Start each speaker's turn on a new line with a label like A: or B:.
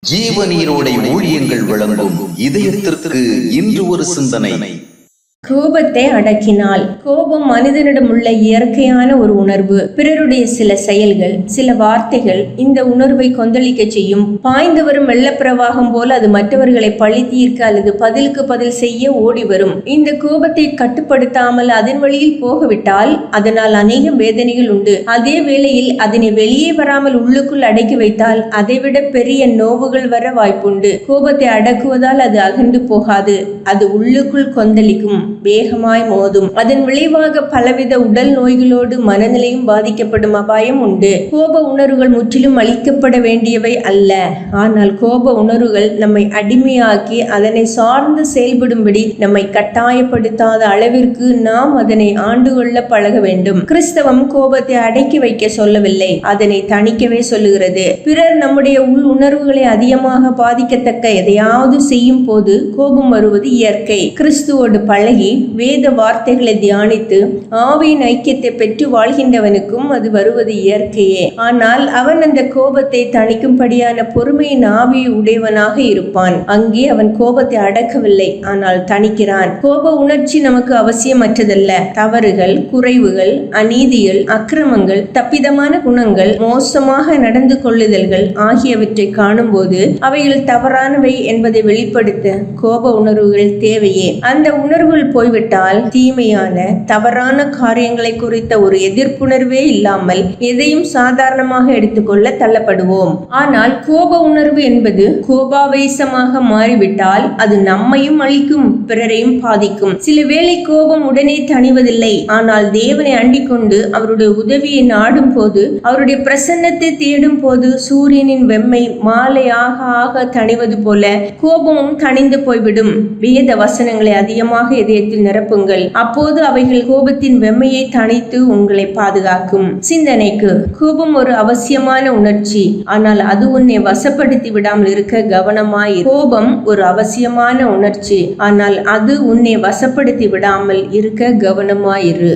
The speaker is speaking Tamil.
A: ஜீவநீரோடை ஊழியங்கள் வழங்கும் இதயத்திற்கு இன்று ஒரு சிந்தனை.
B: கோபத்தை அடக்கினால். கோபம் மனிதனிடம் உள்ள இயற்கையான ஒரு உணர்வு. பிறருடைய சில செயல்கள், சில வார்த்தைகள் இந்த உணர்வை கொந்தளிக்க செய்யும். பாய்ந்து வரும் வெள்ளப்பிரவாகம் போல அது மற்றவர்களை பழி தீர்க்க அல்லது பதிலுக்கு பதில் செய்ய ஓடி வரும். இந்த கோபத்தை கட்டுப்படுத்தாமல் அதன் வழியில் போகவிட்டால் அதனால் அநேக வேதனைகள் உண்டு. அதே வேளையில் அதனை வெளியே வராமல் உள்ளுக்குள் அடக்கி வைத்தால் அதைவிட பெரிய நோவுகள் வர வாய்ப்புண்டு. கோபத்தை அடக்குவதால் அது அகன்று போகாது, அது உள்ளுக்குள் கொந்தளிக்கும், வேகமாய் மோதும். அதன் விளைவாக பலவித உடல் நோய்களோடு மனநிலையும் பாதிக்கப்படும் அபாயம் உண்டு. கோப உணர்வுகள் முற்றிலும் அழிக்கப்பட வேண்டியவை அல்ல. ஆனால் கோப உணர்வுகள் நம்மை அடிமையாக்கி அதனை சார்ந்து செயல்படும்படி நம்மை கட்டாயப்படுத்தாத அளவிற்கு நாம் அதனை ஆண்டு கொள்ள பழக வேண்டும். கிறிஸ்தவம் கோபத்தை அடக்கி வைக்க சொல்லவில்லை, அதனை தணிக்கவே சொல்லுகிறது. பிறர் நம்முடைய உள் உணர்வுகளை அதிகமாக பாதிக்கத்தக்க எதையாவது செய்யும் போது கோபம் வருவது இயற்கை. கிறிஸ்துவோடு பழகி வேத வார்த்தைகளை தியானித்து ஆவியின் ஐக்கியத்தை பெற்று வாழ்கின்றவனுக்கும் அது வருவது இயற்கையே. ஆனால் அவன் அந்த கோபத்தை தணிக்கும்படியான பொறுமையின் ஆவியை உடையவனாக இருப்பான். அங்கே அவன் கோபத்தை அடக்கவில்லை, ஆனால் தணிக்கிறான். கோப உணர்ச்சி நமக்கு அவசியமற்றதல்ல. தவறுகள், குறைவுகள், அநீதிகள், அக்கிரமங்கள், தப்பிதமான குணங்கள், மோசமாக நடந்து கொள்ளுதல்கள் ஆகியவற்றை காணும்போது அவைகள் தவறானவை என்பதை வெளிப்படுத்த கோப உணர்வுகள் தேவையே. அந்த உணர்வுகள் போய்விட்டால் தீமையான தவறான காரியங்களை குறித்த ஒரு எதிர்ப்புணர்வே இல்லாமல் எதையும் சாதாரணமாக எடுத்துக்கொள்ள தள்ளப்படுவோம். ஆனால் கோப உணர்வு என்பது கோபாவேசமாக மாறிவிட்டால் அது நம்மையும் அழிக்கும், பிறரையும் பாதிக்கும். சில வேளை கோபம் உடனே தணிவதில்லை. ஆனால் தேவனை அண்டிக் கொண்டு அவருடைய உதவியை நாடும் போது, அவருடைய பிரசன்னத்தை தேடும் போது சூரியனின் வெம்மை மாலையாக ஆக தணிவது போல கோபமும் தணிந்து போய்விடும். வேத வசனங்களை அதிகமாக இதயத்தில் நிரப்புங்கள். அப்போது அவைகள் கோபத்தின் வெம்மையை தணித்து உங்களை பாதுகாக்கும். சிந்தனைக்கு: கோபம் ஒரு அவசியமான உணர்ச்சி, ஆனால் அது உன்னை வசப்படுத்தி விடாமல் இருக்க கவனமாயிரு. கோபம் ஒரு அவசியமான உணர்ச்சி, ஆனால் அது உன்னை வசப்படுத்தி விடாமல் இருக்க கவனமாயிரு.